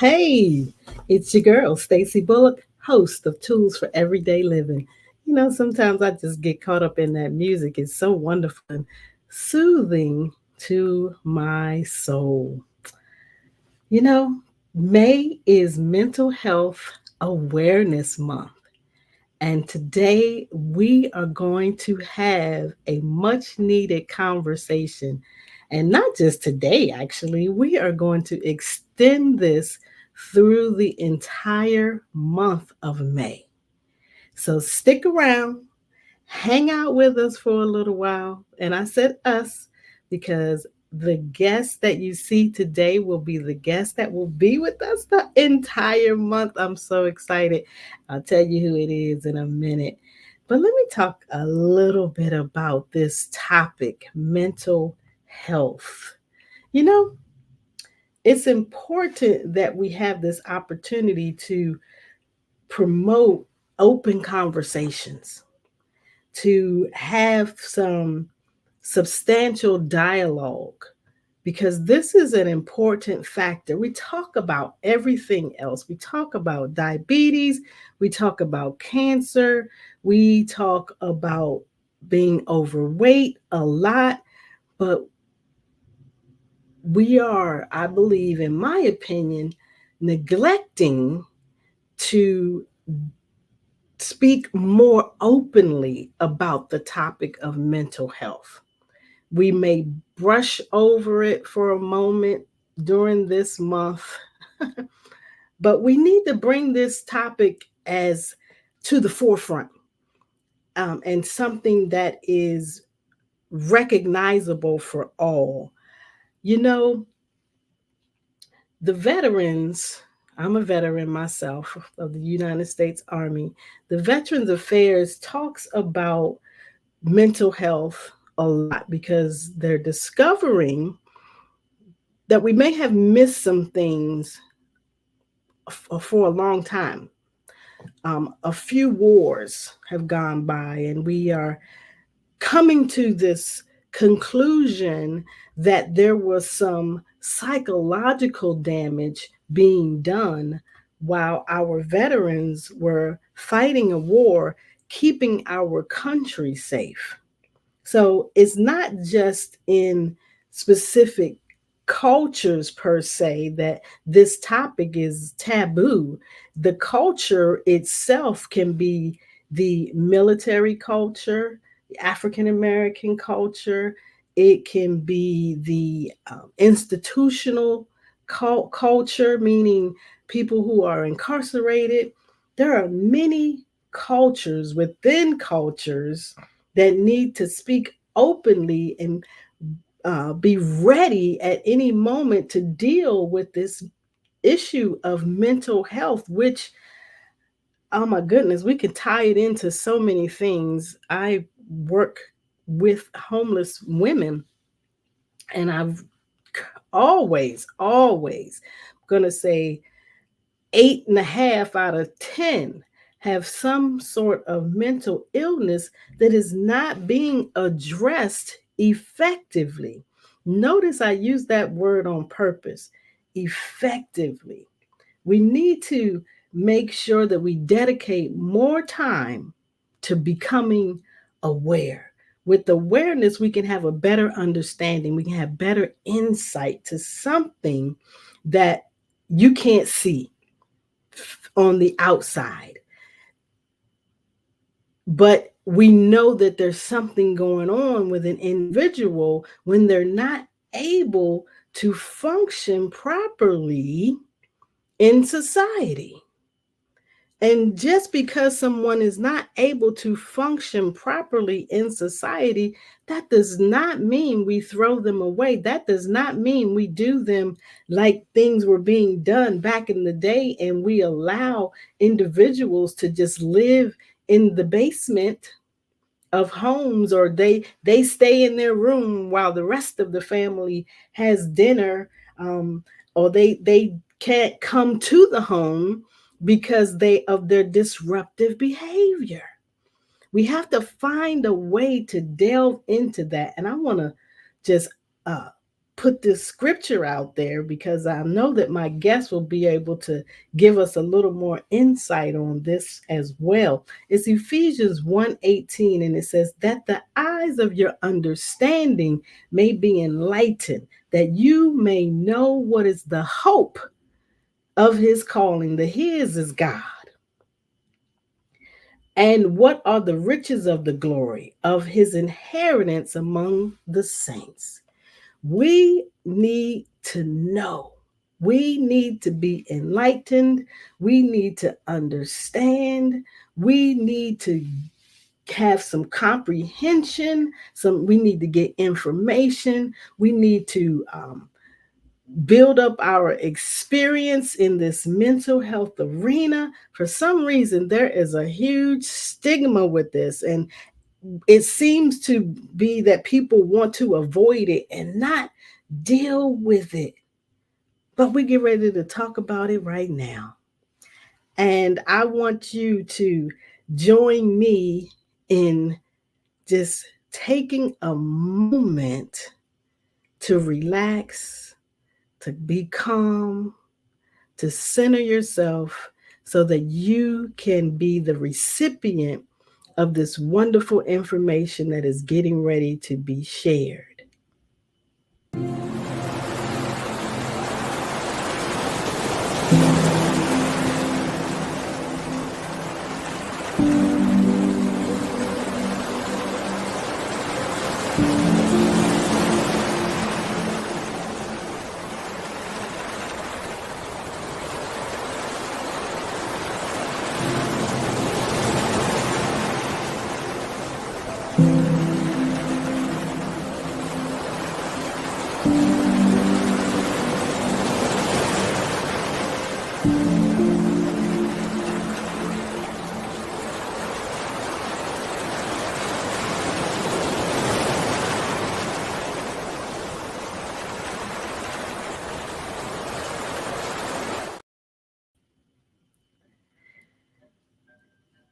Hey, it's your girl, Stacy Bullock, host of Tools for Everyday Living. Sometimes I just get caught up in that music. It's so wonderful and soothing to my soul. You know, May is Mental Health Awareness Month. And today we are going to have a much needed conversation. And not just today, actually, we are going to extend this through the entire month of May. So stick around, hang out with us for a little while. And I said us because the guest that you see today will be the guest that will be with us the entire month. I'm so excited. I'll tell you who it is in a minute. But let me talk a little bit about this topic, mental health. You know, it's important that we have this opportunity to promote open conversations, to have some substantial dialogue, because this is an important factor. We talk about everything else. We talk about diabetes, we talk about cancer, we talk about being overweight a lot, but we are, I believe, in my opinion, neglecting to speak more openly about the topic of mental health. We may brush over it for a moment during this month, but we need to bring this topic as to the forefront, and something that is recognizable for all. You know, the veterans, I'm a veteran myself of the United States Army. The Veterans Affairs talks about mental health a lot because they're discovering that we may have missed some things for a long time. A few wars have gone by, and we are coming to this conclusion that there was some psychological damage being done while our veterans were fighting a war, keeping our country safe. So it's not just in specific cultures per se that this topic is taboo. The culture itself can be the military culture, the African American culture, it can be the institutional culture, meaning people who are incarcerated. There are many cultures within cultures that need to speak openly and be ready at any moment to deal with this issue of mental health, which, oh my goodness, we can tie it into so many things. I work with homeless women, and I've always gonna say 8.5 out of 10 have some sort of mental illness that is not being addressed effectively. Notice I use that word on purpose, effectively. We need to make sure that we dedicate more time to becoming aware. With awareness, we can have a better understanding, we can have better insight to something that you can't see on the outside. But we know that there's something going on with an individual when they're not able to function properly in society. And just because someone is not able to function properly in society, that does not mean we throw them away. That does not mean we do them like things were being done back in the day and we allow individuals to just live in the basement of homes, or they stay in their room while the rest of the family has dinner, um, or they can't come to the home because they of their disruptive behavior. We have to find a way to delve into that, and I want to just uh, put this scripture out there because I know that my guests will be able to give us a little more insight on this as well. It's Ephesians 1:18, and it says that the eyes of your understanding may be enlightened, that you may know what is the hope of his calling. The his is God. And what are the riches of the glory of his inheritance among the saints? We need to know. We need to be enlightened. We need to understand. We need to have some comprehension. We need to get information. We need to build up our experience in this mental health arena. For some reason, there is a huge stigma with this, and it seems to be that people want to avoid it and not deal with it. But we get ready to talk about it right now. And I want you to join me in just taking a moment to relax, to be calm, to center yourself so that you can be the recipient of this wonderful information that is getting ready to be shared.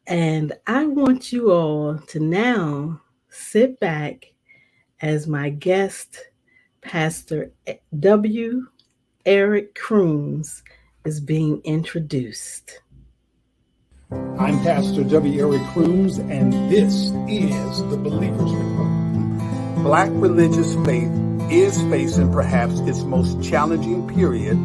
And I want you all to now sit back as my guest, Pastor W. Eric Crooms, is being introduced. I'm Pastor W. Eric Crooms, and this is the Believer's Report. Black religious faith is facing perhaps its most challenging period.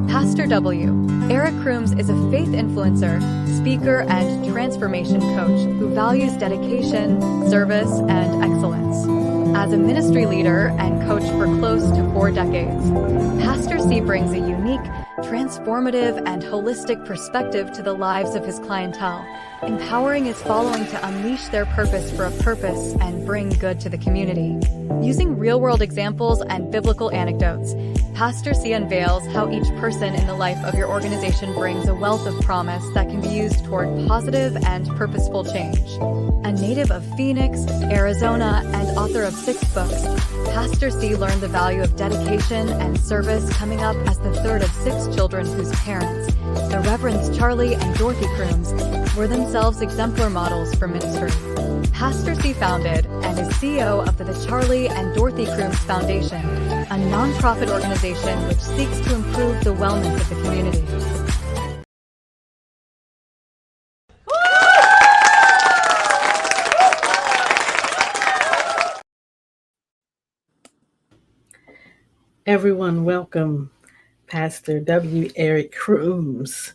Pastor W. Eric Crooms is a faith influencer, speaker, and transformation coach who values dedication, service, and excellence. As a ministry leader and coach for close to 4 decades, Pastor C brings a unique, transformative, and holistic perspective to the lives of his clientele, empowering his following to unleash their purpose for a purpose and bring good to the community. Using real-world examples and biblical anecdotes, Pastor C unveils how each person in the life of your organization brings a wealth of promise that can be used toward positive and purposeful change. A native of Phoenix, Arizona, and author of 6 books, Pastor C learned the value of dedication and service coming up as the third of 6 children whose parents, the Reverends Charlie and Dorothy Crooms, were themselves exemplar models for ministry. Pastor C founded and is CEO of the Charlie and Dorothy Crooms Foundation, a nonprofit organization which seeks to improve the wellness of the community. Everyone, welcome Pastor W. Eric Crooms,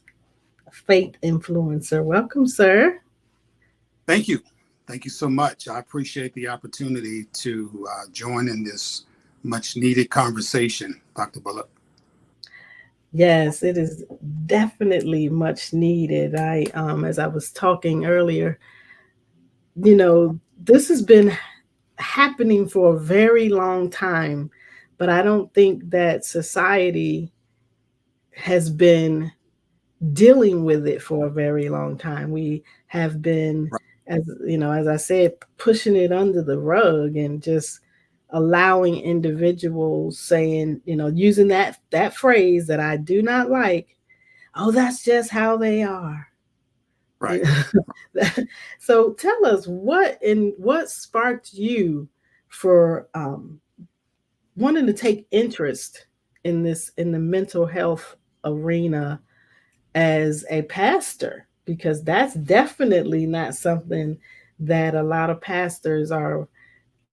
a faith influencer. Welcome, sir. Thank you. Thank you so much. I appreciate the opportunity to join in this much needed conversation, Dr. Bullock. Yes, it is definitely much needed. As I was talking earlier, this has been happening for a very long time, but I don't think that society has been dealing with it for a very long time. We have been, Right. as I said, pushing it under the rug and just allowing individuals saying, using that phrase that I do not like, oh, that's just how they are. Right. So tell us what sparked you for wanting to take interest in this, in the mental health arena as a pastor, because that's definitely not something that a lot of pastors are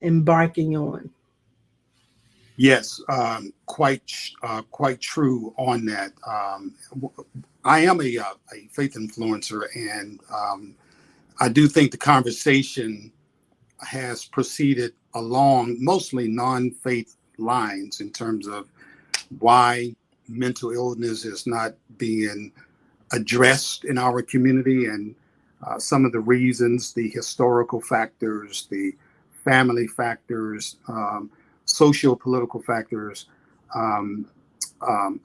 embarking on. Yes, quite true on that. I am a faith influencer, and I do think the conversation has proceeded along mostly non-faith lines in terms of why mental illness is not being addressed in our community, and some of the reasons, the historical factors, the family factors, socio-political factors, um,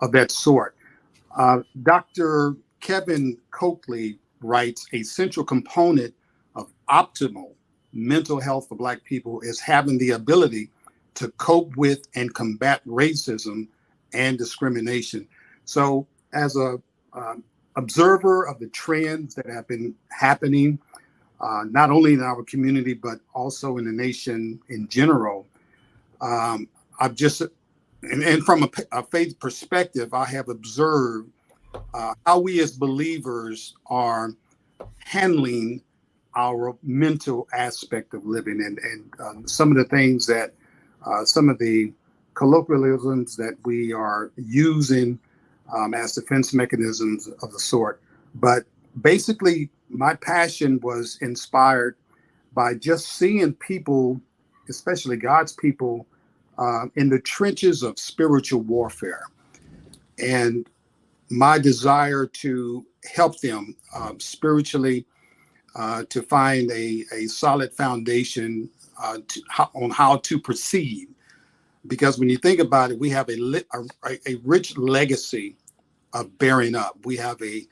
of that sort. Dr. Kevin Coakley writes, a central component of optimal mental health for Black people is having the ability to cope with and combat racism and discrimination. So, as a observer of the trends that have been happening, not only in our community, but also in the nation in general, I've just, and from a faith perspective, I have observed how we as believers are handling our mental aspect of living, and some of the things that some of the colloquialisms that we are using as defense mechanisms of the sort. But basically, my passion was inspired by just seeing people, especially God's people, in the trenches of spiritual warfare, and my desire to help them spiritually, to find a solid foundation on how to proceed. Because when you think about it, we have a rich legacy of bearing up. We have a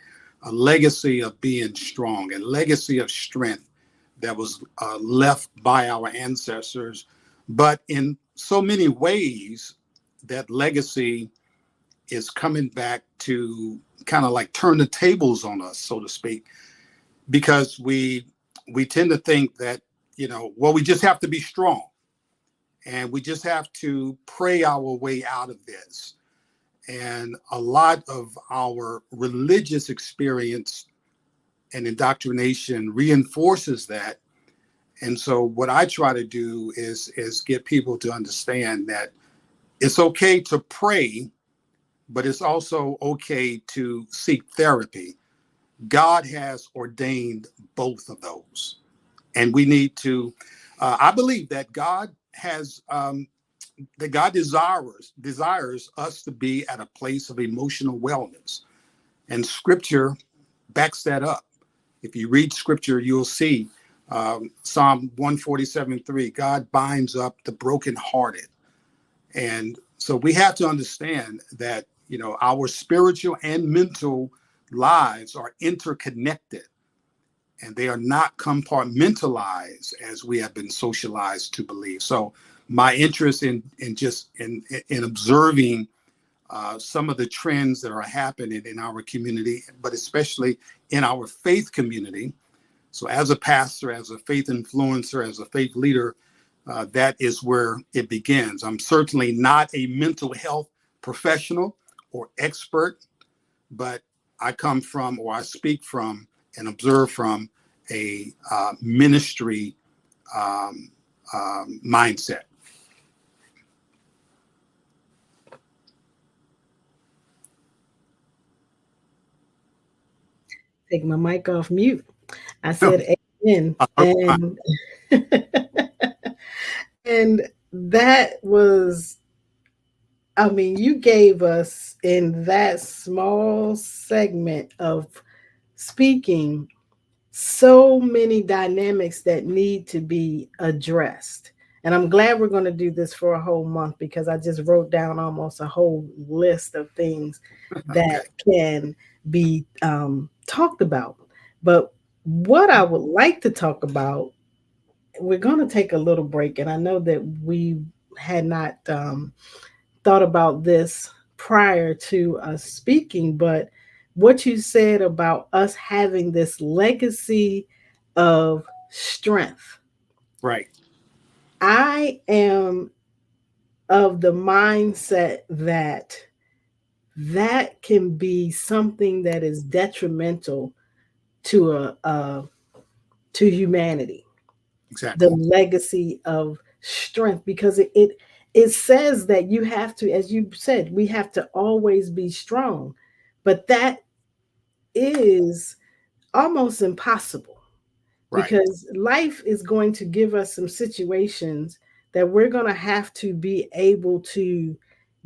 legacy of being strong, a legacy of strength that was left by our ancestors. But in so many ways, that legacy is coming back to kind of like turn the tables on us, so to speak, because we tend to think that, well, we just have to be strong and we just have to pray our way out of this. And a lot of our religious experience and indoctrination reinforces that. And so what I try to do is get people to understand that it's okay to pray, but it's also okay to seek therapy. God has ordained both of those. And we need to, I believe that God desires us to be at a place of emotional wellness. And scripture backs that up. If you read scripture, you'll see Psalm 147:3, God binds up the brokenhearted. And so we have to understand that, our spiritual and mental lives are interconnected, and they are not compartmentalized as we have been socialized to believe. So my interest in observing some of the trends that are happening in our community, but especially in our faith community. So as a pastor, as a faith influencer, as a faith leader, that is where it begins. I'm certainly not a mental health professional or expert, but I come from, or I speak from and observe from a ministry mindset. Take my mic off mute. I said amen. And and that was, I mean, you gave us in that small segment of speaking so many dynamics that need to be addressed. And I'm glad we're going to do this for a whole month, because I just wrote down almost a whole list of things that Okay. can be talked about. But what I would like to talk about, we're going to take a little break. And I know that we had not thought about this prior to us speaking, but what you said about us having this legacy of strength. Right. I am of the mindset that that can be something that is detrimental to to humanity, the Exactly. legacy of strength, because it says that you have to, as you said, we have to always be strong, but that is almost impossible, Right. because life is going to give us some situations that we're going to have to be able to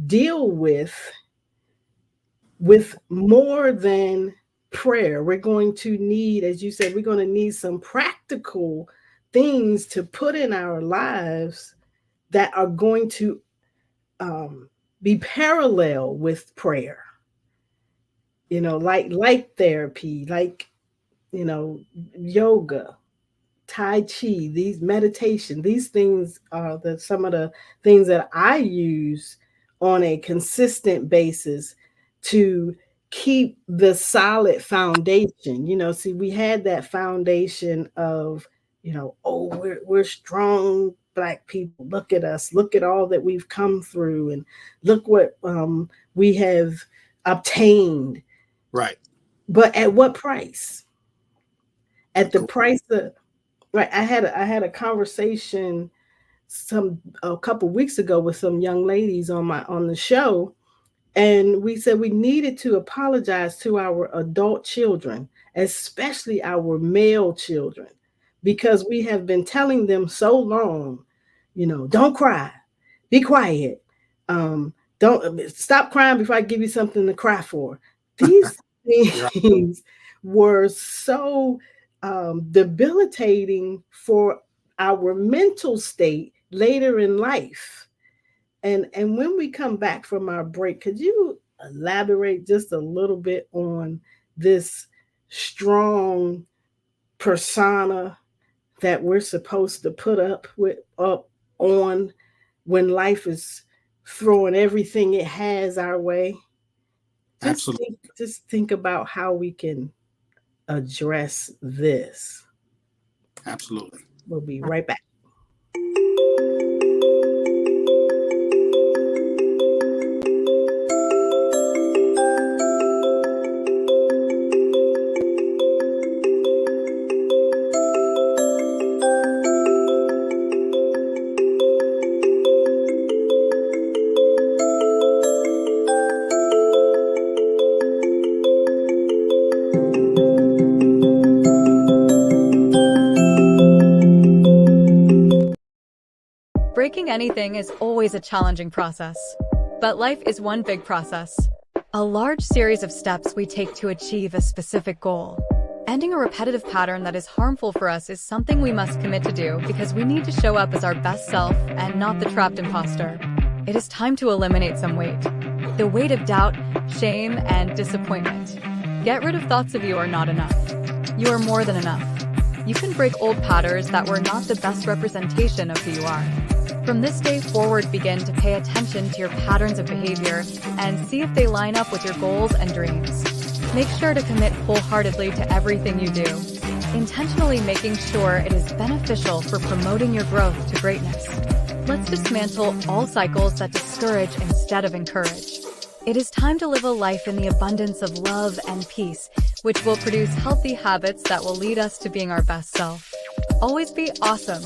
deal with more than prayer. We're going to need, as you said, we're going to need some practical things to put in our lives that are going to be parallel with prayer. Like light therapy, like yoga, Tai Chi, these meditation, these things are some of the things that I use on a consistent basis to keep the solid foundation. See, we had that foundation of, oh, we're strong Black people. Look at us. Look at all that we've come through, and look what we have obtained. Right. But at what price? At the Cool. price of, right. I had a conversation a couple weeks ago with some young ladies on the show, and we said we needed to apologize to our adult children, especially our male children, because we have been telling them so long, don't cry, be quiet, don't stop crying before I give you something to cry for. These You're things were so debilitating for our mental state later in life. And when we come back from our break, could you elaborate just a little bit on this strong persona that we're supposed to put up on when life is throwing everything it has our way? Just absolutely. think just think about how we can address this. Absolutely. We'll be right back. Breaking anything is always a challenging process, but life is one big process. A large series of steps we take to achieve a specific goal. Ending a repetitive pattern that is harmful for us is something we must commit to do because we need to show up as our best self and not the trapped imposter. It is time to eliminate some weight. The weight of doubt, shame, and disappointment. Get rid of thoughts of you are not enough. You are more than enough. You can break old patterns that were not the best representation of who you are. From this day forward, begin to pay attention to your patterns of behavior and see if they line up with your goals and dreams. Make sure to commit wholeheartedly to everything you do, intentionally making sure it is beneficial for promoting your growth to greatness. Let's dismantle all cycles that discourage instead of encourage. It is time to live a life in the abundance of love and peace, which will produce healthy habits that will lead us to being our best self. Always be awesome.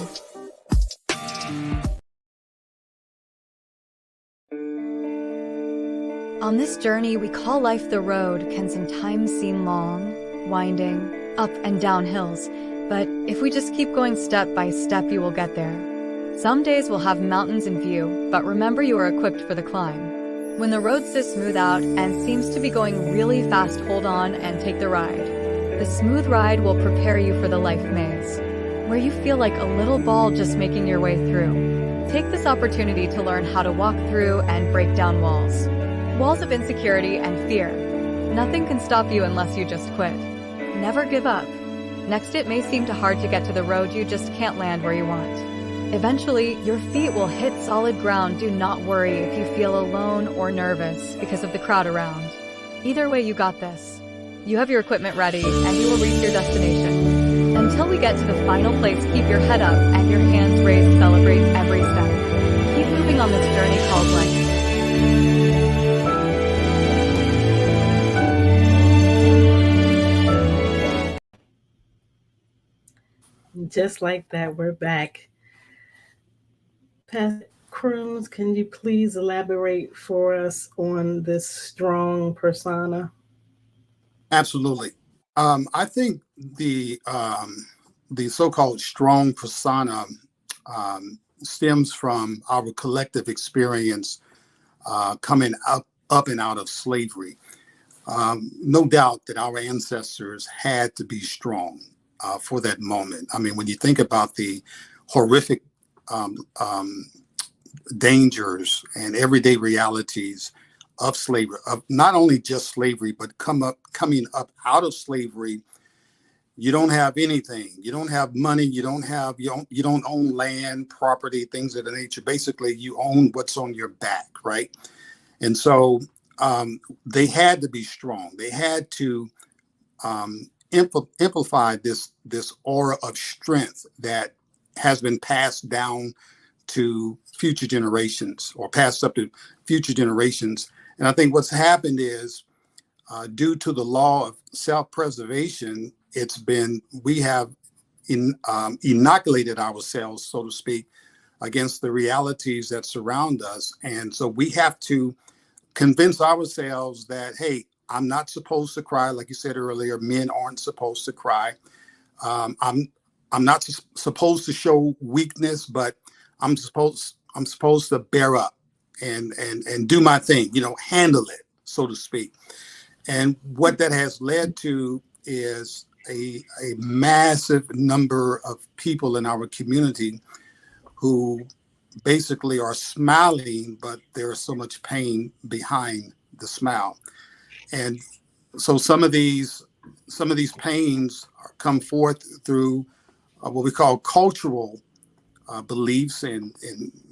On this journey we call life the road can sometimes seem long, winding, up and down hills, but if we just keep going step by step, you will get there. Some days will have mountains in view, but remember you are equipped for the climb. When the road says smooth out and seems to be going really fast, hold on and take the ride. The smooth ride will prepare you for the life maze, where you feel like a little ball just making your way through. Take this opportunity to learn how to walk through and break down walls. Walls of insecurity and fear. Nothing can stop you unless you just quit. Never give up. Next, it may seem too hard to get to the road, you just can't land where you want. Eventually, your feet will hit solid ground. Do not worry if you feel alone or nervous because of the crowd around. Either way, you got this. You have your equipment ready and you will reach your destination. Until we get to the final place, keep your head up and your hands raised. Celebrate every step. Keep moving on this journey called life. Just like that, we're back. Pastor Crooms, can you please elaborate for us on this strong persona? Absolutely. I think the so-called strong persona stems from our collective experience coming up and out of slavery. No doubt that our ancestors had to be strong for that moment. I mean, when you think about the horrific um, um, dangers and everyday realities of slavery, of not only just slavery, but coming up out of slavery, you don't have anything. You don't have money. You don't own land, property, things of the nature. Basically, you own what's on your back, right? And so they had to be strong. They had to amplify this aura of strength that has been passed down to future generations, or passed up to future generations. And I think what's happened is due to the law of self-preservation, we have inoculated ourselves, so to speak, against the realities that surround us. And so we have to convince ourselves that, hey, I'm not supposed to cry. Like you said earlier, men aren't supposed to cry. I'm not supposed to show weakness, but I'm supposed to bear up and do my thing, handle it, so to speak. And what that has led to is a massive number of people in our community who basically are smiling, but there is so much pain behind the smile. And so some of these pains come forth through what we call cultural beliefs and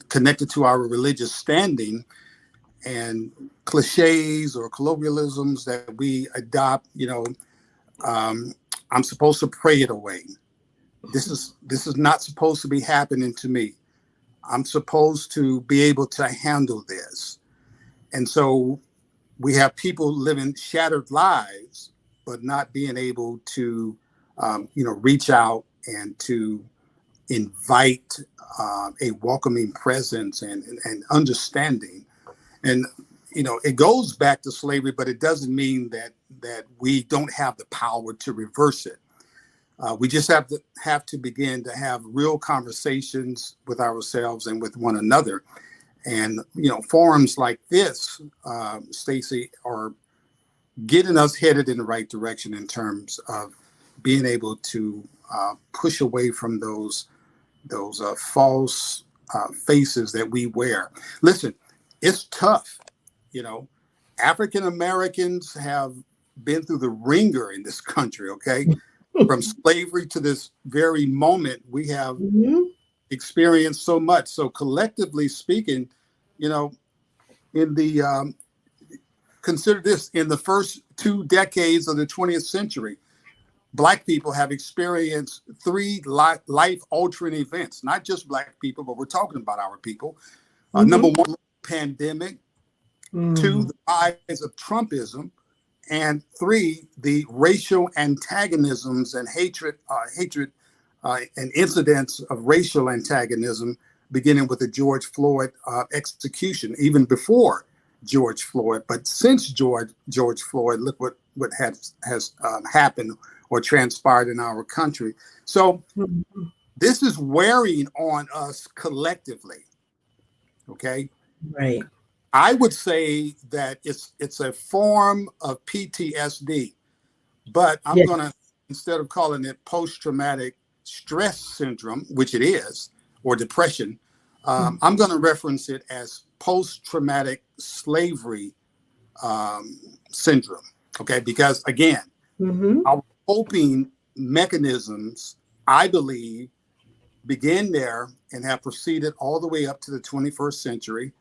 connected to our religious standing, and cliches or colloquialisms that we adopt. I'm supposed to pray it away. This is not supposed to be happening to me. I'm supposed to be able to handle this. And so we have people living shattered lives, but not being able to, reach out and to invite a welcoming presence and understanding. And, it goes back to slavery, but it doesn't mean that we don't have the power to reverse it. We just have to begin to have real conversations with ourselves and with one another. And, forums like this, Stacey, are getting us headed in the right direction in terms of being able to push away from those false faces that we wear. Listen, it's tough. African Americans have been through the ringer in this country, okay? From slavery to this very moment, we have experienced so much. So collectively speaking, in the consider this, in the first 2 decades of the 20th century, Black people have experienced 3 life-altering events. Not just Black people, but we're talking about our people. Number 1, pandemic. 2, the rise of Trumpism. And 3, the racial antagonisms and hatred and incidents of racial antagonism, beginning with the George Floyd execution, even before George Floyd. But since George Floyd, look what has happened or transpired in our country. So this is wearing on us collectively. Okay. Right. I would say that it's a form of PTSD, but I'm going to, instead of calling it post-traumatic stress syndrome, which it is, or depression, I'm going to reference it as post-traumatic slavery syndrome. Okay, because again, our coping mechanisms, I believe, begin there and have proceeded all the way up to the 21st century.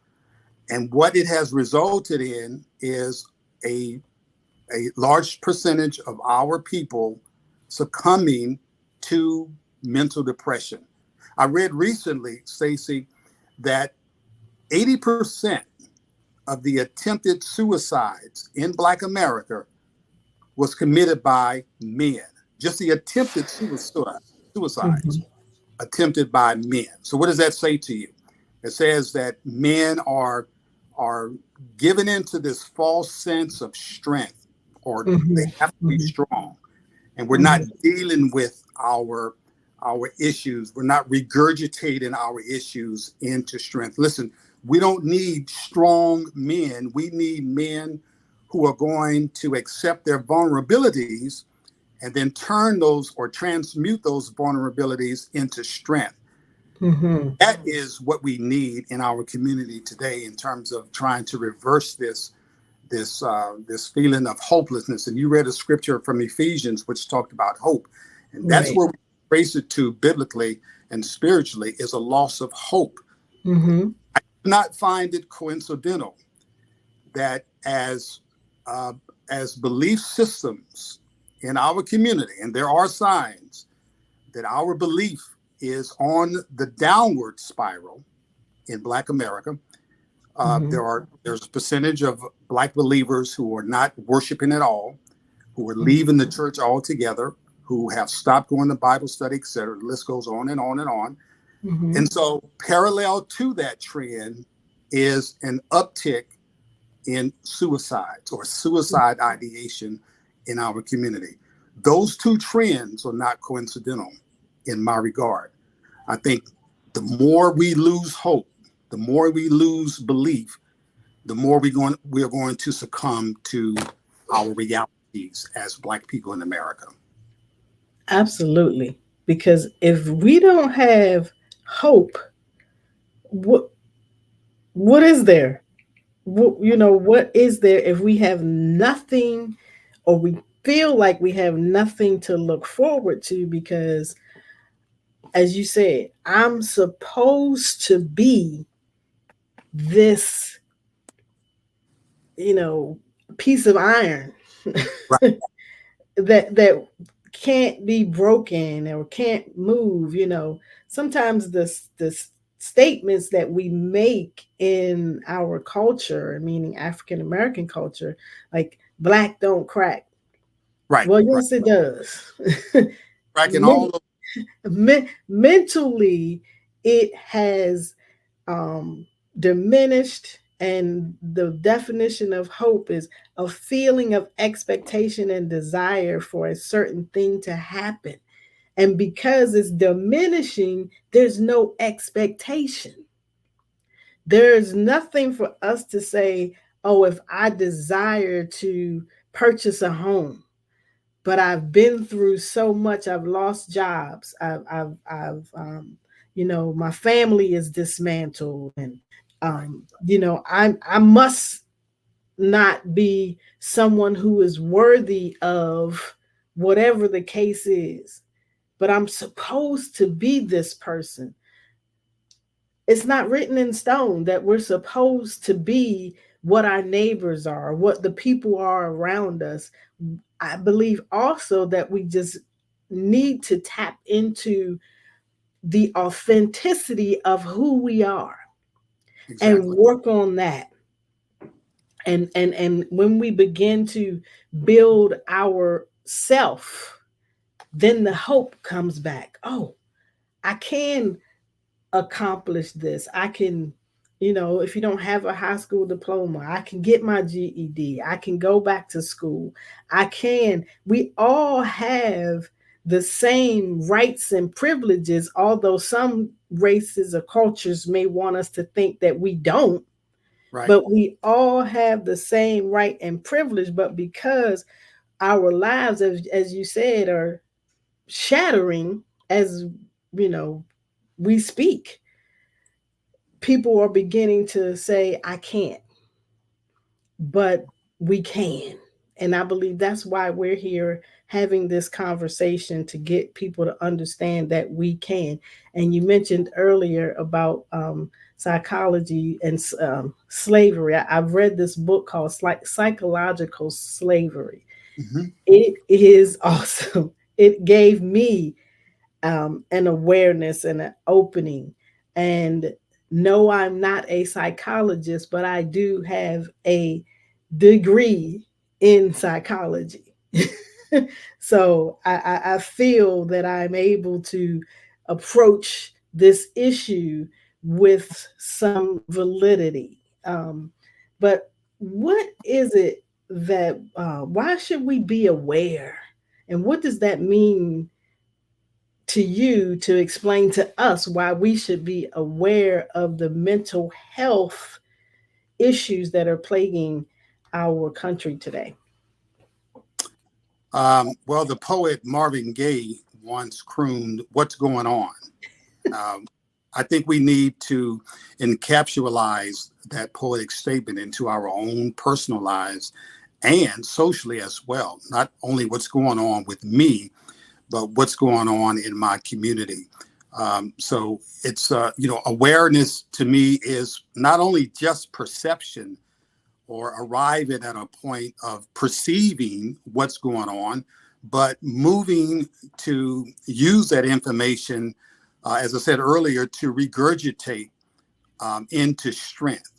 And what it has resulted in is a large percentage of our people succumbing to mental depression. I read recently, Stacey, that 80% of the attempted suicides in Black America was committed by men. Just the attempted suicides Mhm. attempted by men. So what does that say to you? It says that men are given into this false sense of strength, or they Mhm. have to be Mhm. strong, and we're not Mhm. dealing with our issues. We're not regurgitating our issues into strength. Listen, we don't need strong men. We need men who are going to accept their vulnerabilities and then turn those or transmute those vulnerabilities into strength. Mhm. That is what we need in our community today in terms of trying to reverse this feeling of hopelessness. And you read a scripture from Ephesians which talked about hope, and that's Right. where we trace it to biblically and spiritually, is a loss of hope. Mhm. I do not find it coincidental that uh, as belief systems in our community, and there are signs that our belief is on the downward spiral in Black America. Mhm. There's a percentage of Black believers who are not worshiping at all, who are Mhm. leaving the church altogether, who have stopped going to Bible study, et cetera. The list goes on and on and on. Mhm. And so, parallel to that trend is an uptick in suicides or suicide ideation in our community. Those two trends are not coincidental in my regard. I think the more we lose hope, the more we lose belief, the more we are going to succumb to our realities as Black people in America. Absolutely. Because if we don't have hope, what what is there? What is there if we have nothing, or we feel like we have nothing to look forward to? Because, as you said, I'm supposed to be this, you know, piece of iron Right, that can't be broken or can't move. Sometimes the statements that we make in our culture, meaning African American culture, like black don't crack. right, Well, right. yes, it does. Cracking all Men- of Mentally, it has um, diminished. And the definition of hope is a feeling of expectation and desire for a certain thing to happen. And because it's diminishing, there's no expectation. There's nothing for us to say, oh, if I desire to purchase a home, but I've been through so much. I've lost jobs. My family is dismantled, and right, I must not be someone who is worthy of whatever the case is, but I'm supposed to be this person. It's not written in stone that we're supposed to be what our neighbors are, what the people are around us. I believe also that we just need to tap into the authenticity of who we are and exactly. work on that. And when we begin to build our self, then the hope comes back. Oh, I can accomplish this. I can, if you don't have a high school diploma, I can get my GED. I can go back to school. We all have the same rights and privileges, although some races or cultures may want us to think that we don't. Right, But we all have the same right and privilege. But because our lives, as you said, are shattering as you know we speak, people are beginning to say, I can't, but we can. And I believe that's why we're here having this conversation, to get people to understand that we can. And you mentioned earlier about psychology and slavery. I've read this book called Psychological Slavery. hmm, It is awesome. It gave me an awareness and an opening. And No, I'm not a psychologist, but I do have a degree in psychology. So I feel that I'm able to approach this issue with some validity. But what is it that, why should we be aware? And what does that mean to you to explain to us why we should be aware of the mental health issues that are plaguing our country today? Well, the poet Marvin Gaye once crooned, "What's going on?" Um, I think we need to encapsulate that poetic statement into our own personal lives and socially as well. Not only what's going on with me, but what's going on in my community. So it's, awareness to me is not only just perception or arriving at a point of perceiving what's going on, but moving to use that information, as I said earlier, to regurgitate into strength.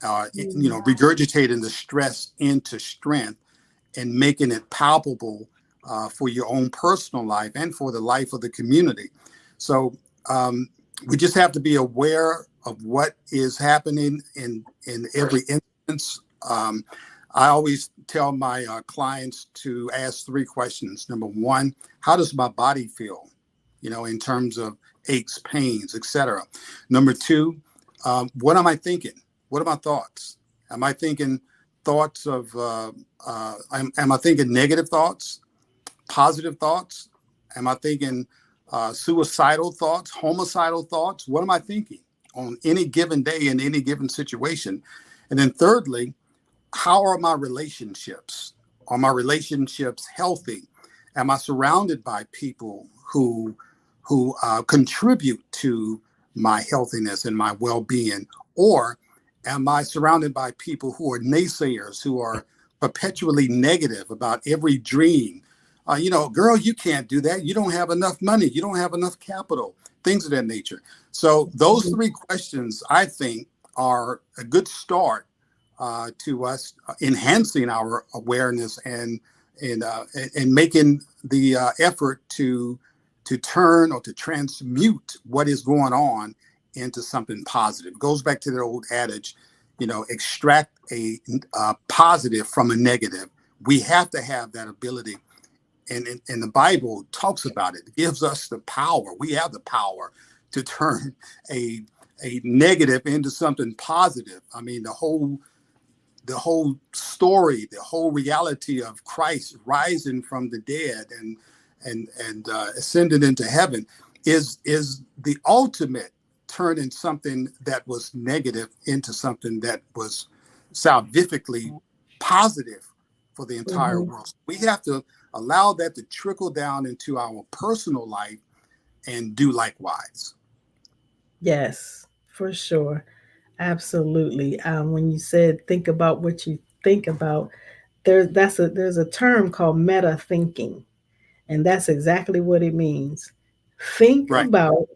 Regurgitating the stress into strength and making it palpable for your own personal life and for the life of the community. So we just have to be aware of what is happening in every instance. Um, I always tell my clients to ask three questions. Number one, how does my body feel? In terms of aches, pains, etc. Number two, what am I thinking? What are my thoughts? Am I thinking thoughts of, am I thinking negative thoughts, positive thoughts? Am I thinking suicidal thoughts, homicidal thoughts? What am I thinking on any given day in any given situation? And then thirdly, how are my relationships? Are my relationships healthy? Am I surrounded by people who contribute to my healthiness and my well-being? Or am I surrounded by people who are naysayers, who are perpetually negative about every dream? Girl, you can't do that. You don't have enough money. You don't have enough capital, things of that nature. So those three questions, I think, are a good start to us enhancing our awareness and making the effort to turn or to transmute what is going on into something positive. It goes back to the old adage, extract a positive from a negative. We have to have that ability. And the Bible talks about it. It gives us the power. We have the power to turn a negative into something positive. I mean, the whole story, the whole reality of Christ rising from the dead and ascended into heaven is the ultimate turning something that was negative into something that was salvifically positive for the entire Mhm. world. We have to allow that to trickle down into our personal life and do likewise. Yes, for sure. Absolutely. When you said think about what you think about, there's a term called meta thinking, and that's exactly what it means. Think Right. about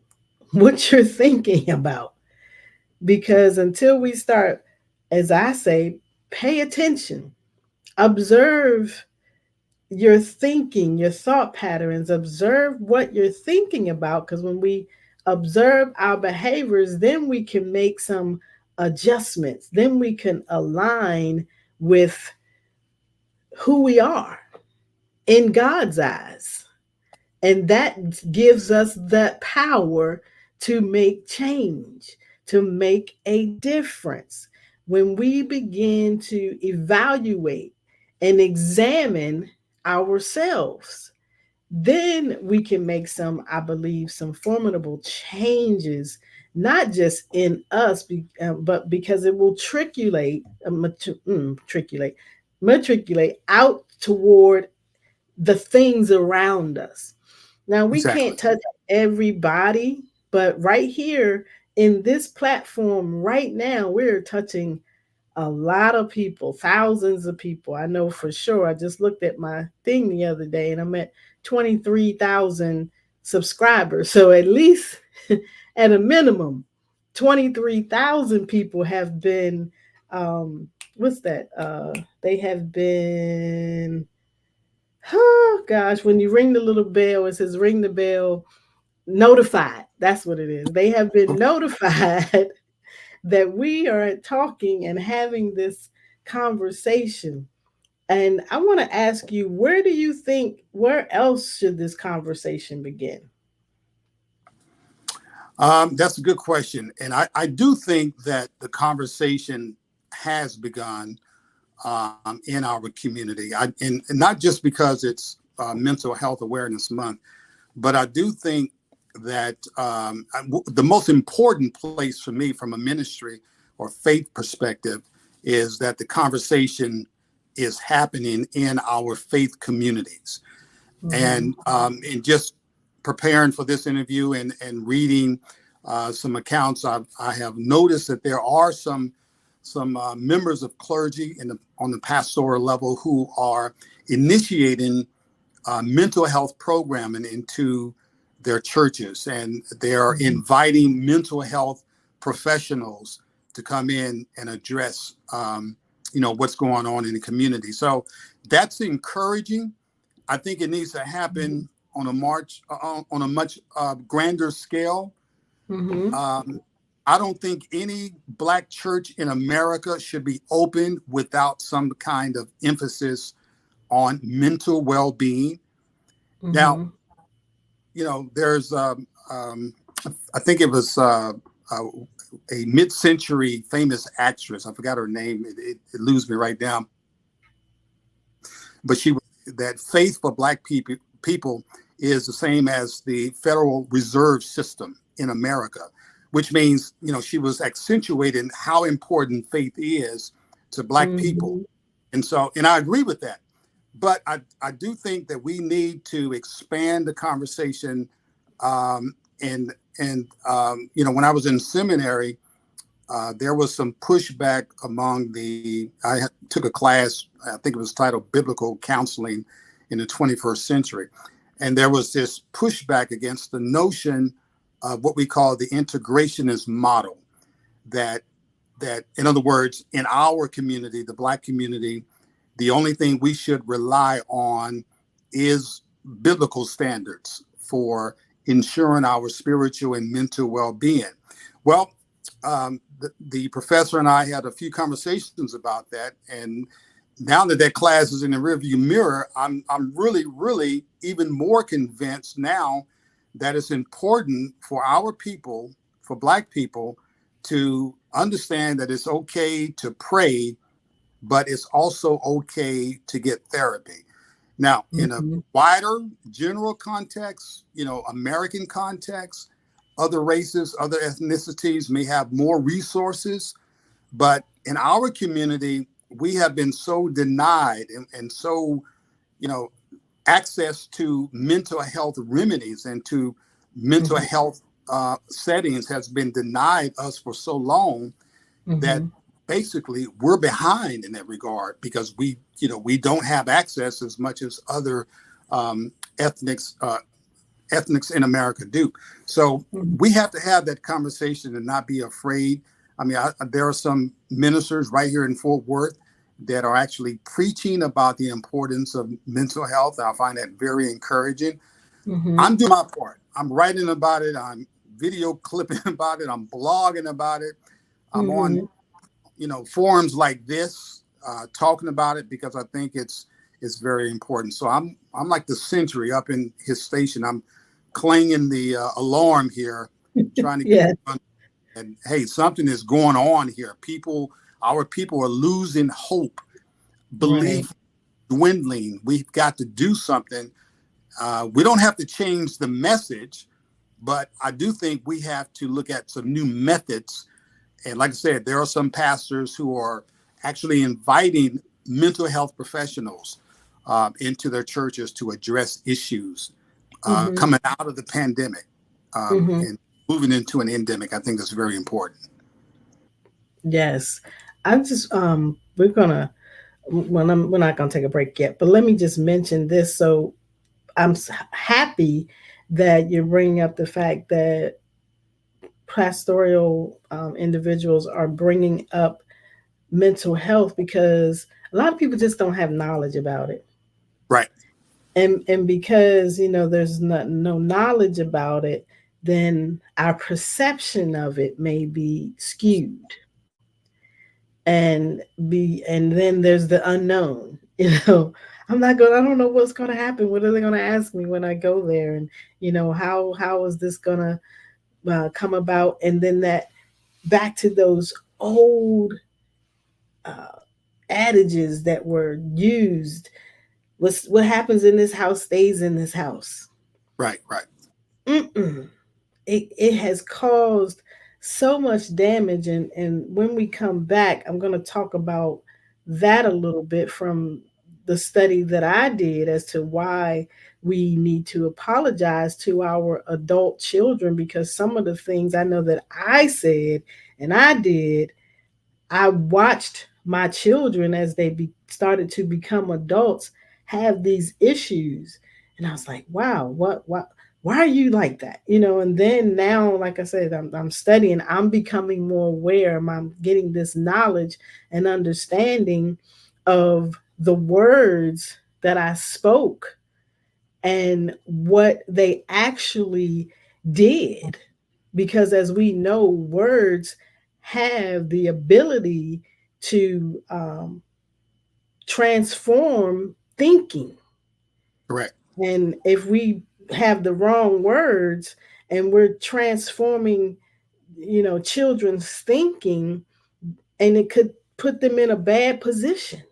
what you're thinking about, because until we start, as I say, pay attention, observe your thinking, your thought patterns, observe what you're thinking about. Because when we observe our behaviors, then we can make some adjustments, then we can align with who we are in God's eyes. And that gives us that power to make change, to make a difference. When we begin to evaluate and examine ourselves, then we can make some, I believe, some formidable changes, not just in us, but because it will matriculate out toward the things around us. Now, we Exactly. can't touch everybody, but right here in this platform right now, we're touching a lot of people, thousands of people. I know for sure. I just looked at my thing the other day and I'm at 23,000 subscribers. So at least at a minimum, 23,000 people have been, what's that? They have been, oh gosh, when you ring the little bell, it says ring the bell, notified. That's what it is. They have been notified that we are talking and having this conversation. And I want to ask you, where do you think, where else should this conversation begin? That's a good question. And I do think that the conversation has begun in our community. And not just because it's Mental Health Awareness Month, but I do think that the most important place for me from a ministry or faith perspective is that the conversation is happening in our faith communities. Mm-hmm. And just preparing for this interview and reading some accounts, I have noticed that there are some members of clergy on the pastoral level who are initiating mental health programming into their churches, and they are inviting mental health professionals to come in and address what's going on in the community. So that's encouraging. I think it needs to happen on a much grander scale. Mm-hmm. I don't think any Black church in America should be open without some kind of emphasis on mental well-being. Now, Mm-hmm. there's I think it was a mid-century famous actress. I forgot her name. It eludes me right now. But she was that faith for Black people is the same as the Federal Reserve System in America, which means, she was accentuating how important faith is to Black people. And I agree with that. But I do think that we need to expand the conversation. And when I was in seminary, there was some pushback among I took a class, I think it was titled Biblical Counseling in the 21st Century. And there was this pushback against the notion of what we call the integrationist model, that in other words, in our community, the Black community, the only thing we should rely on is biblical standards for ensuring our spiritual and mental well-being. Well, the professor and I had a few conversations about that, and now that class is in the rearview mirror, I'm really, really even more convinced now that it's important for our people, for Black people, to understand that it's okay to pray, but it's also okay to get therapy. Now, in a wider general context, American context, other races, other ethnicities may have more resources, but in our community, we have been so denied and so, access to mental health remedies and to mental health settings has been denied us for so long that basically we're behind in that regard, because we don't have access as much as other ethnics in America do. So we have to have that conversation and not be afraid. I mean, there are some ministers right here in Fort Worth that are actually preaching about the importance of mental health. I find that very encouraging. I'm doing my part. I'm writing about it. I'm video clipping about it. I'm blogging about it. I'm on, forums like this, talking about it, because I think it's very important. So I'm like the sentry up in his station. I'm clanging the alarm here, trying to get on. And hey, something is going on here. Our people are losing hope, belief dwindling. We've got to do something. We don't have to change the message, but I do think we have to look at some new methods. And like I said, there are some pastors who are actually inviting mental health professionals into their churches to address issues coming out of the pandemic and moving into an endemic. I think that's very important. Yes. I'm just we're not gonna take a break yet, but let me just mention this. So happy that you're bringing up the fact that pastoral individuals are bringing up mental health because a lot of people just don't have knowledge about it. Right. And because, there's no knowledge about it, then our perception of it may be skewed. And then there's the unknown. I don't know what's going to happen. What are they going to ask me when I go there? And how is this going to come about? And then that back to those old adages that were used. What happens in this house stays in this house. Right. It has caused so much damage. And when we come back, I'm going to talk about that a little bit from the study that I did as to why we need to apologize to our adult children, because some of the things I know that I said and I did, I watched my children as they started to become adults have these issues. And I was like, wow, why are you like that? And then now, like I said, I'm studying, I'm becoming more aware, I'm getting this knowledge and understanding of the words that I spoke and what they actually did. Because as we know, words have the ability to transform thinking. Correct. And if we have the wrong words and we're transforming, children's thinking, and it could put them in a bad position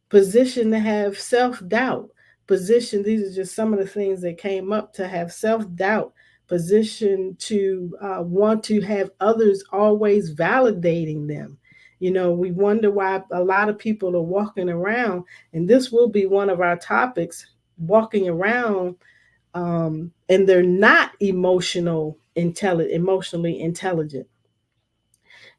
to have self-doubt, these are just some of the things that came up, to have self-doubt, position to want to have others always validating them. We wonder why a lot of people are walking around, and this will be one of our topics, walking around and they're not emotionally intelligent.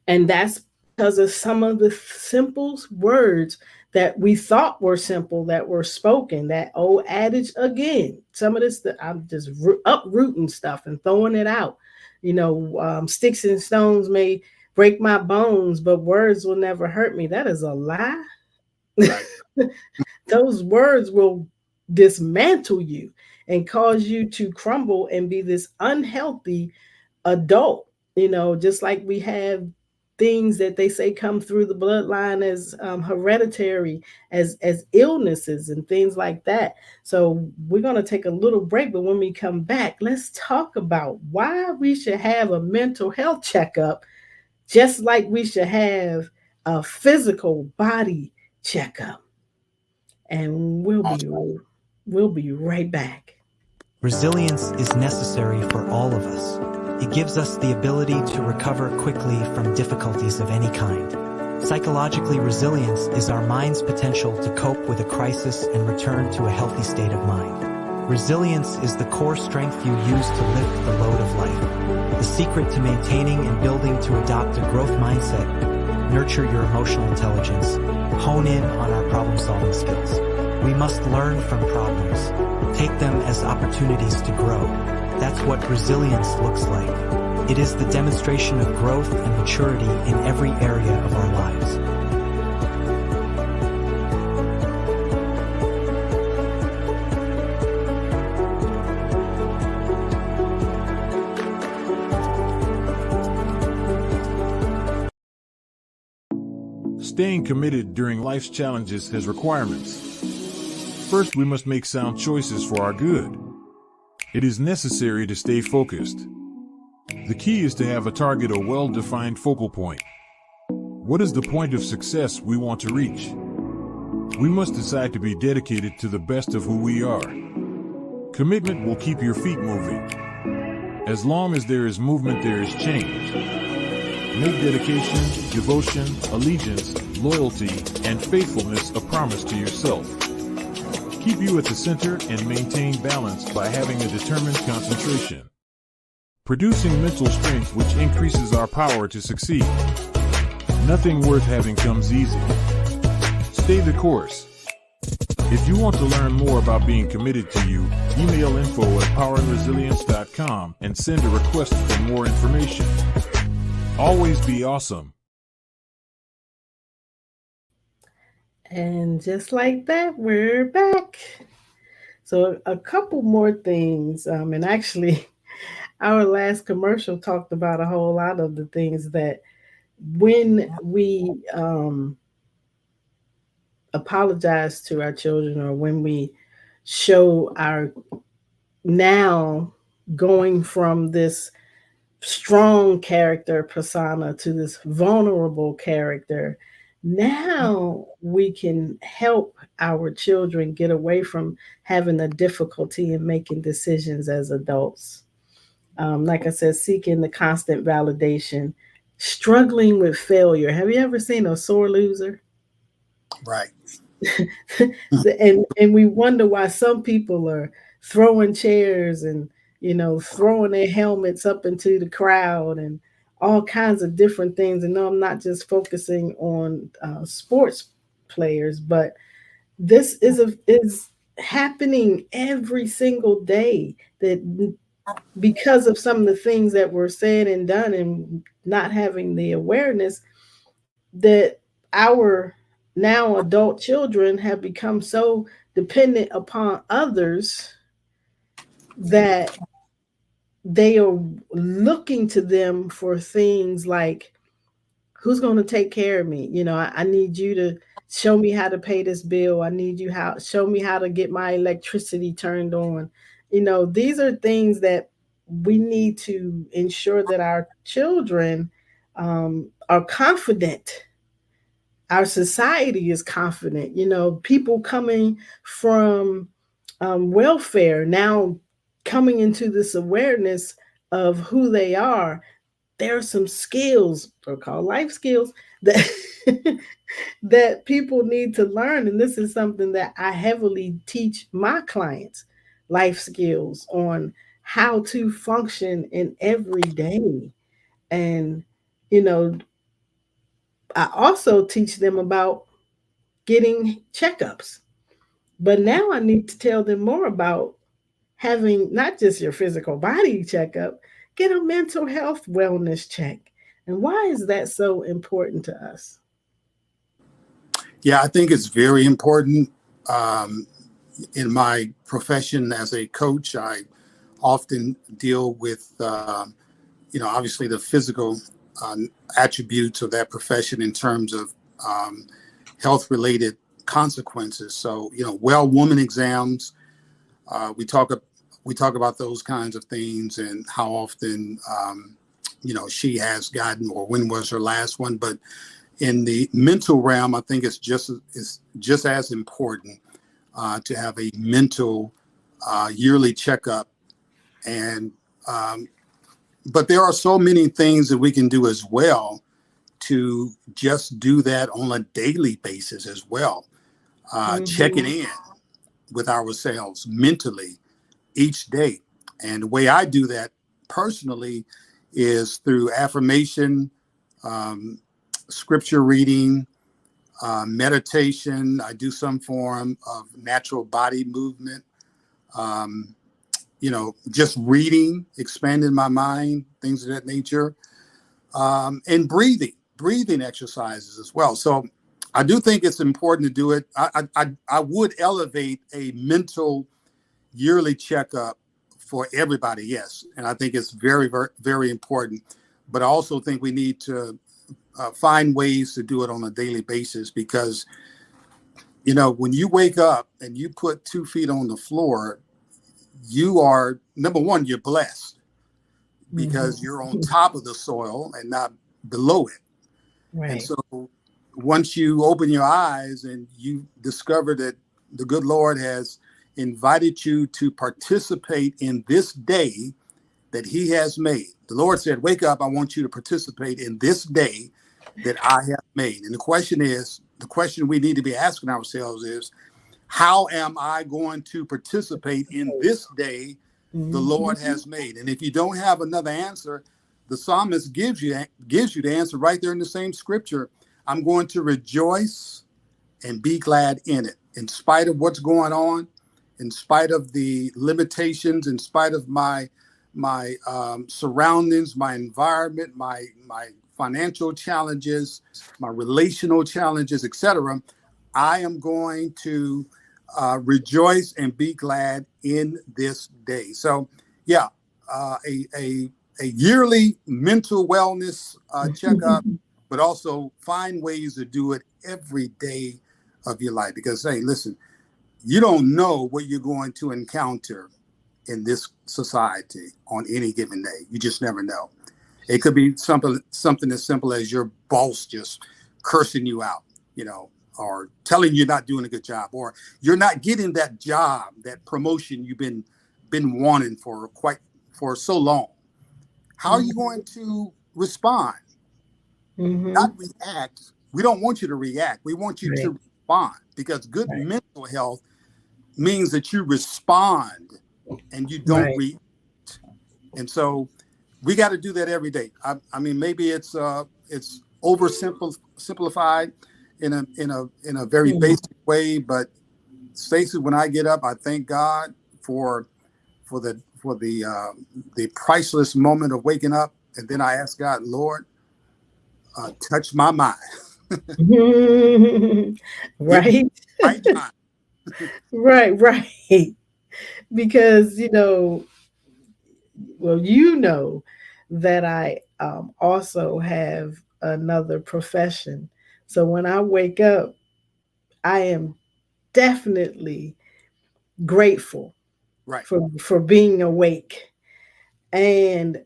And that's because of some of the simple words that we thought were simple that were spoken. That old adage again, some of this that I'm just uprooting stuff and throwing it out. Sticks and stones may break my bones, but words will never hurt me. That is a lie. Right. Those words will dismantle you and cause you to crumble and be this unhealthy adult. Just like we have things that they say come through the bloodline as hereditary, as illnesses and things like that. So we're going to take a little break, but when we come back, let's talk about why we should have a mental health checkup, just like we should have a physical body checkup. And we'll be right back. Resilience is necessary for all of us. It gives us the ability to recover quickly from difficulties of any kind. Psychologically, resilience is our mind's potential to cope with a crisis and return to a healthy state of mind. Resilience is the core strength you use to lift the load of life. The secret to maintaining and building to adopt a growth mindset, nurture your emotional intelligence, hone in on our problem-solving skills. We must learn from problems, take them as opportunities to grow. That's what resilience looks like. It is the demonstration of growth and maturity in every area of our lives. Staying committed during life's challenges has requirements. First, we must make sound choices for our good. It is necessary to stay focused. The key is to have a target or well-defined focal point. What is the point of success we want to reach? We must decide to be dedicated to the best of who we are. Commitment will keep your feet moving. As long as there is movement, there is change. Make dedication, devotion, allegiance, loyalty, and faithfulness a promise to yourself. Keep you at the center and maintain balance by having a determined concentration. Producing mental strength which increases our power to succeed. Nothing worth having comes easy. Stay the course. If you want to learn more about being committed to you, email info@powerandresilience.com and send a request for more information. Always be awesome. And just like that, we're back. So a couple more things, and actually, our last commercial talked about a whole lot of the things that when we apologize to our children, or when we show our now going from this strong character persona to this vulnerable character, now we can help our children get away from having a difficulty in making decisions as adults. Like I said, seeking the constant validation, struggling with failure. Have you ever seen a sore loser? Right. And we wonder why some people are throwing chairs and throwing their helmets up into the crowd and all kinds of different things. And no, I'm not just focusing on sports players, but this is happening every single day, that because of some of the things that were said and done and not having the awareness, that our now adult children have become so dependent upon others that they are looking to them for things like, who's going to take care of me? I need you to show me how to pay this bill. I need you show me how to get my electricity turned on. These are things that we need to ensure that our children are confident. Our society is confident. People coming from welfare now coming into this awareness of who they are. There are some skills, they're called life skills, that that people need to learn. And this is something that I heavily teach my clients, life skills on how to function in every day. And, you know, I also teach them about getting checkups. But now I need to tell them more about having not just your physical body checkup, get a mental health wellness check. And why is that so important to us? Yeah, I think it's very important. In my profession as a coach, I often deal with, obviously the physical attributes of that profession in terms of health-related consequences. So, well woman exams, we talk about those kinds of things and how often, she has gotten, or when was her last one. But in the mental realm, I think it's just as important to have a mental yearly checkup. And but there are so many things that we can do as well to just do that on a daily basis as well. Checking in with ourselves mentally each day. And the way I do that personally is through affirmation, scripture reading, meditation. I do some form of natural body movement, just reading, expanding my mind, things of that nature, and breathing exercises as well. So I do think it's important to do it. I would elevate a mental yearly checkup for everybody, yes. And I think it's very, very, very important. But I also think we need to find ways to do it on a daily basis, because, when you wake up and you put 2 feet on the floor, you are, number one, you're blessed because you're on top of the soil and not below it. Right. And so once you open your eyes and you discover that the good Lord has invited you to participate in this day that he has made. The Lord said, wake up, I want you to participate in this day that I have made. And the question we need to be asking ourselves is, how am I going to participate in this day the Lord has made? And if you don't have another answer, the psalmist gives you the answer right there in the same scripture. I'm going to rejoice and be glad in it. in spite of what's going on, in spite of the limitations, in spite of my surroundings, my environment, my financial challenges, my relational challenges, etc., I am going to rejoice and be glad in this day. So, yeah, a yearly mental wellness checkup, but also find ways to do it every day of your life. Because, hey, listen, you don't know what you're going to encounter in this society on any given day. You just never know. It could be something as simple as your boss just cursing you out, or telling you you're not doing a good job, or you're not getting that job, that promotion you've been wanting for so long. How are you going to respond? Not react. We don't want you to react. We want you to respond, because good mental health means that you respond and you don't react. And so we got to do that every day. I mean, maybe it's simplified in a very basic way, but Stacey, when I get up, I thank God for the priceless moment of waking up, and then I ask God, Lord, touch my mind. Right. Right time. Right. Because, that I also have another profession. So when I wake up, I am definitely grateful Right. for being awake and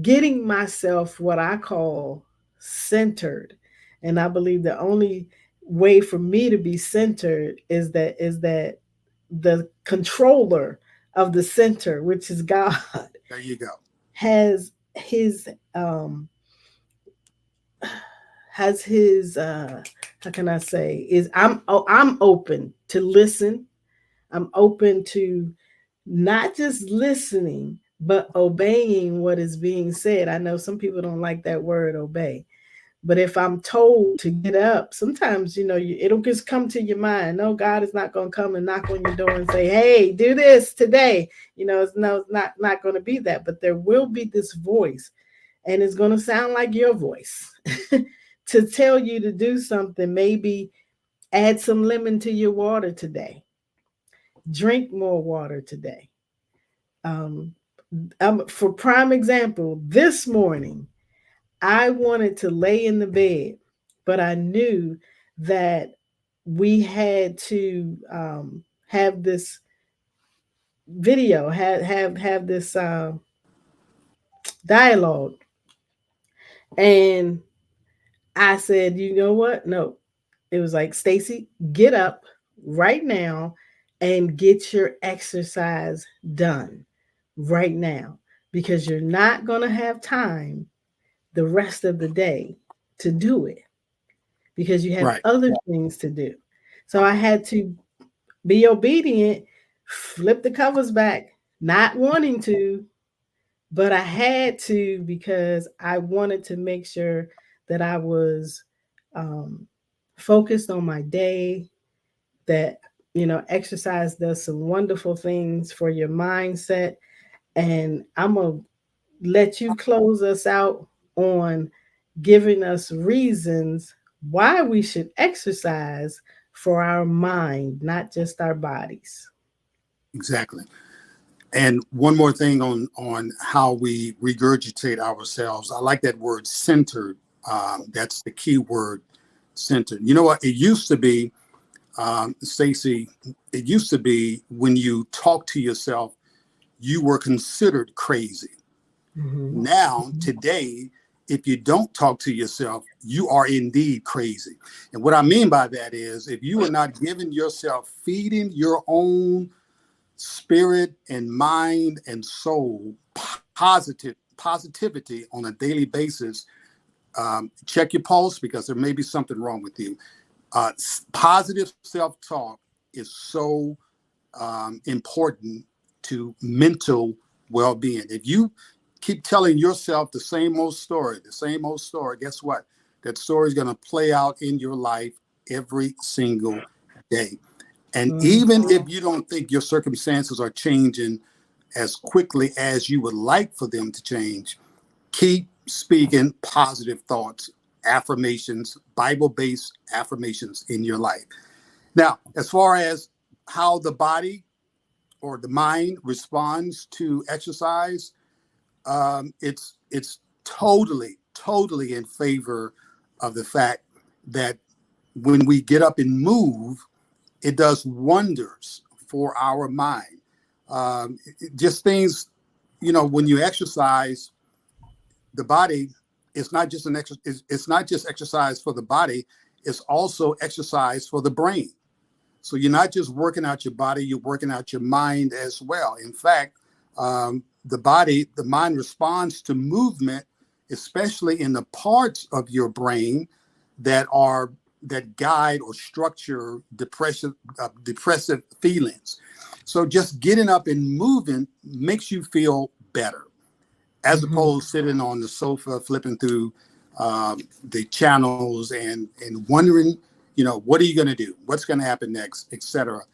getting myself what I call centered. And I believe the only way for me to be centered is that the controller of the center, which is God, There you go. has his how can I say, is I'm open to listen. I'm open to not just listening, but obeying what is being said. I know some people don't like that word obey, but if I'm told to get up, sometimes, it'll just come to your mind. No, God is not going to come and knock on your door and say, hey, do this today. It's not going to be that, but there will be this voice, and it's going to sound like your voice to tell you to do something. Maybe add some lemon to your water today. Drink more water today. For prime example, this morning, I wanted to lay in the bed, but I knew that we had to have this video, have this dialogue, and I said, you know what? No, it was like, Stacy, get up right now and get your exercise done right now, because you're not going to have time the rest of the day to do it, because you have other things to do. So I had to be obedient, flip the covers back, not wanting to, but I had to, because I wanted to make sure that I was focused on my day, that, exercise does some wonderful things for your mindset. And I'm going to let you close us out on giving us reasons why we should exercise for our mind, not just our bodies. Exactly. And one more thing on how we regurgitate ourselves. I like that word centered. That's the key word, centered. You know what? It used to be, Stacey, it used to be when you talk to yourself, you were considered crazy. Mm-hmm. Now, today, if you don't talk to yourself, you are indeed crazy. And what I mean by that is, if you are not giving yourself, feeding your own spirit and mind and soul positivity on a daily basis, check your pulse, because there may be something wrong with you. Positive self-talk is so important to mental well-being. If you keep telling yourself the same old story, guess what? That story is going to play out in your life every single day. And Mhm. even if you don't think your circumstances are changing as quickly as you would like for them to change, keep speaking positive thoughts, affirmations, Bible-based affirmations in your life. Now, as far as how the body or the mind responds to exercise, it's totally in favor of the fact that when we get up and move, it does wonders for our mind. Just things, when you exercise, the body, it's not just it's not just exercise for the body, it's also exercise for the brain. So you're not just working out your body, you're working out your mind as well. In fact, the mind responds to movement, especially in the parts of your brain that guide or structure depressive feelings. So just getting up and moving makes you feel better, as Mhm. opposed to sitting on the sofa flipping through the channels and wondering, what are you going to do? What's going to happen next, etc.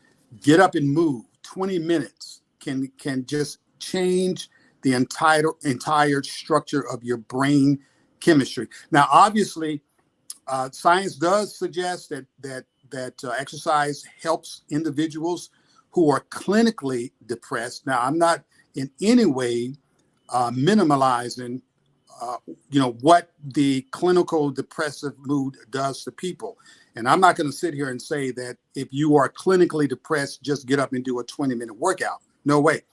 Get up and move. 20 minutes can just change the entire structure of your brain chemistry. Now, obviously, science does suggest that exercise helps individuals who are clinically depressed. Now, I'm not in any way minimalizing what the clinical depressive mood does to people. And I'm not going to sit here and say that if you are clinically depressed, just get up and do a 20-minute workout. No way.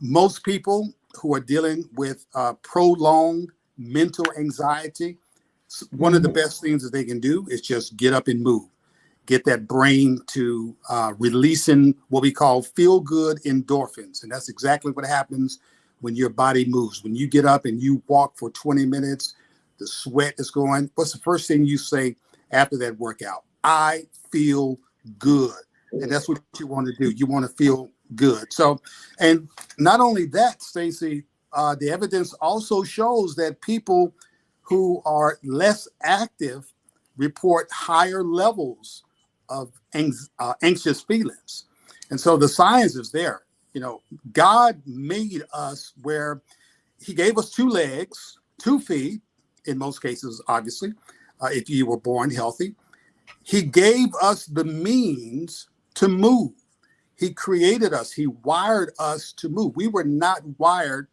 Most people who are dealing with prolonged mental anxiety, one of the Mhm. best things that they can do is just get up and move. Get that brain to releasing what we call feel good endorphins. And that's exactly what happens when your body moves. When you get up and you walk for 20 minutes, the sweat is going. What's the first thing you say after that workout? I feel good. And that's what you want to do. You want to feel good. So, and not only that, Stacey, the evidence also shows that people who are less active report higher levels of anxious feelings. And so the science is there. God made us where he gave us two legs, 2 feet, in most cases, obviously, if you were born healthy. He gave us the means to move. He created us. He wired us to move. We were not wired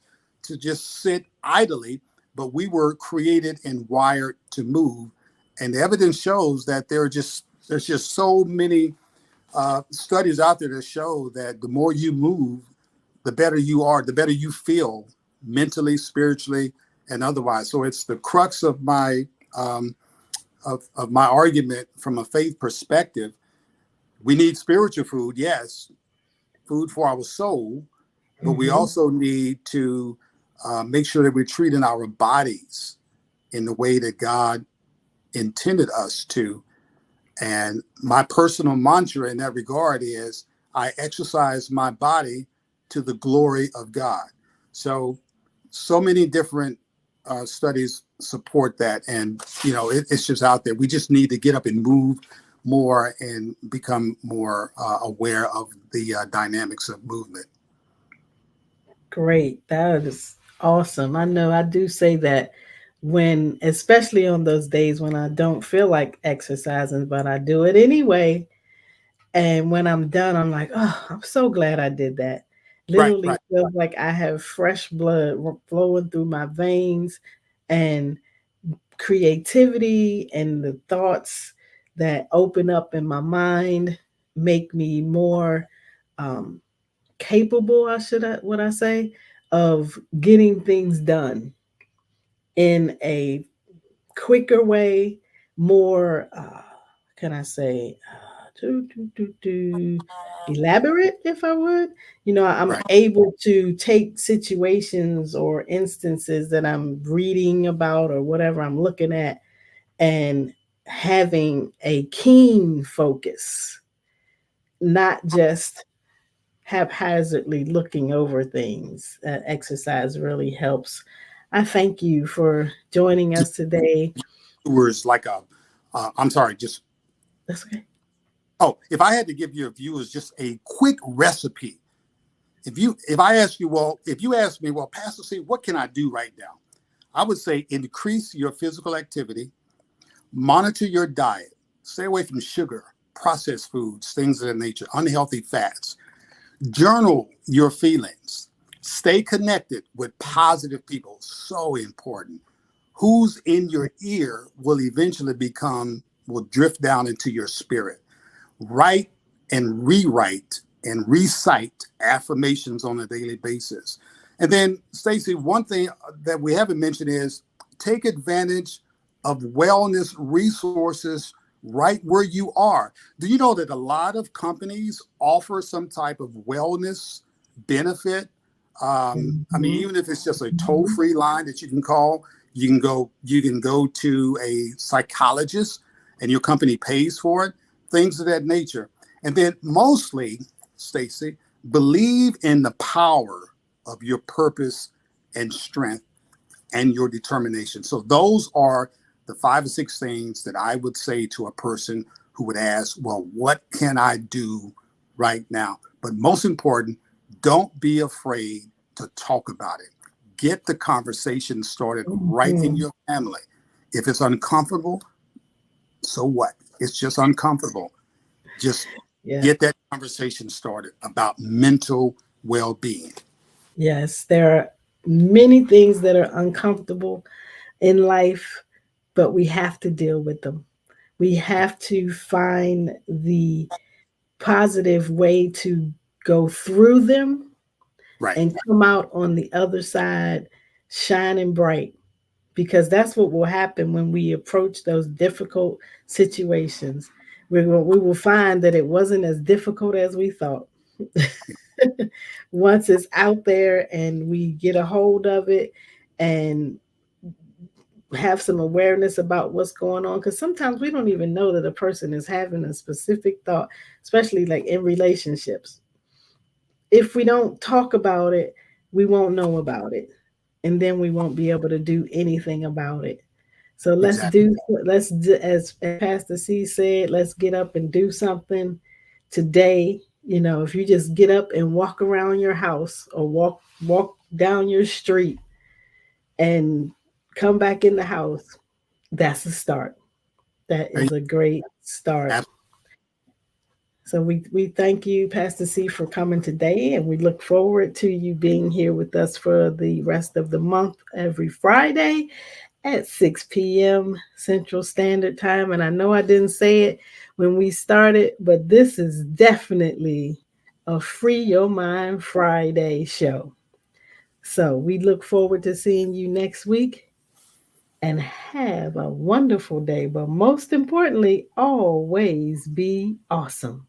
to just sit idly, but we were created and wired to move. And the evidence shows that there's just so many studies out there that show that the more you move, the better you are, the better you feel mentally, spiritually, and otherwise. So it's the crux of my of my argument from a faith perspective. We need spiritual food, yes, food for our soul, but we Mhm. also need to make sure that we're treating our bodies in the way that God intended us to. And my personal mantra in that regard is I exercise my body to the glory of God. So many different studies support that. And, it's just out there. We just need to get up and move more and become more aware of the dynamics of movement. Great. That is awesome. I know I do say that when, especially on those days when I don't feel like exercising, but I do it anyway. And when I'm done, I'm like, oh, I'm so glad I did that. Right, Literally right. feels like I have fresh blood flowing through my veins and creativity and the thoughts that open up in my mind make me more um, capable, what I say, of getting things done in a quicker way, more, can I say, elaborate, if I would. I'm Right. able to take situations or instances that I'm reading about or whatever I'm looking at and having a keen focus, not just haphazardly looking over things. That exercise really helps. I thank you for joining us today. Words like I'm sorry, just That's okay. Oh, if I had to give your viewers just a quick recipe, if I ask you, well, if you ask me, well, Pastor C, what can I do right now? I would say increase your physical activity, monitor your diet, stay away from sugar, processed foods, things of that nature, unhealthy fats. Journal your feelings. Stay connected with positive people. So important. Who's in your ear will eventually will drift down into your spirit. Write and rewrite and recite affirmations on a daily basis. And then, Stacey, one thing that we haven't mentioned is take advantage of wellness resources right where you are. Do you know that a lot of companies offer some type of wellness benefit? I mean, even if it's just a toll-free line that you can call, you can go to a psychologist and your company pays for it, things of that nature. And then mostly, Stacey, believe in the power of your purpose and strength and your determination. So those are the 5 or 6 things that I would say to a person who would ask, well, what can I do right now? But most important, don't be afraid to talk about it. Get the conversation started right in your family. If it's uncomfortable, so what? It's just uncomfortable. Just get that conversation started about mental well-being. Yes, there are many things that are uncomfortable in life, but we have to deal with them. We have to find the positive way to go through them Right. and come out on the other side shining bright, because that's what will happen when we approach those difficult situations. We will find that it wasn't as difficult as we thought. Once it's out there and we get a hold of it and have some awareness about what's going on, because sometimes we don't even know that a person is having a specific thought, especially like in relationships. If we don't talk about it, we won't know about it, and then we won't be able to do anything about it. So Exactly. as Pastor C said, let's get up and do something today. You know, if you just get up and walk around your house or walk down your street and come back in the house, that's a start. That is a great start. So we thank you, Pastor C, for coming today, and we look forward to you being here with us for the rest of the month every Friday at 6 p.m. Central Standard Time. And I know I didn't say it when we started, but this is definitely a Free Your Mind Friday show. So we look forward to seeing you next week, and have a wonderful day. But most importantly, always be awesome.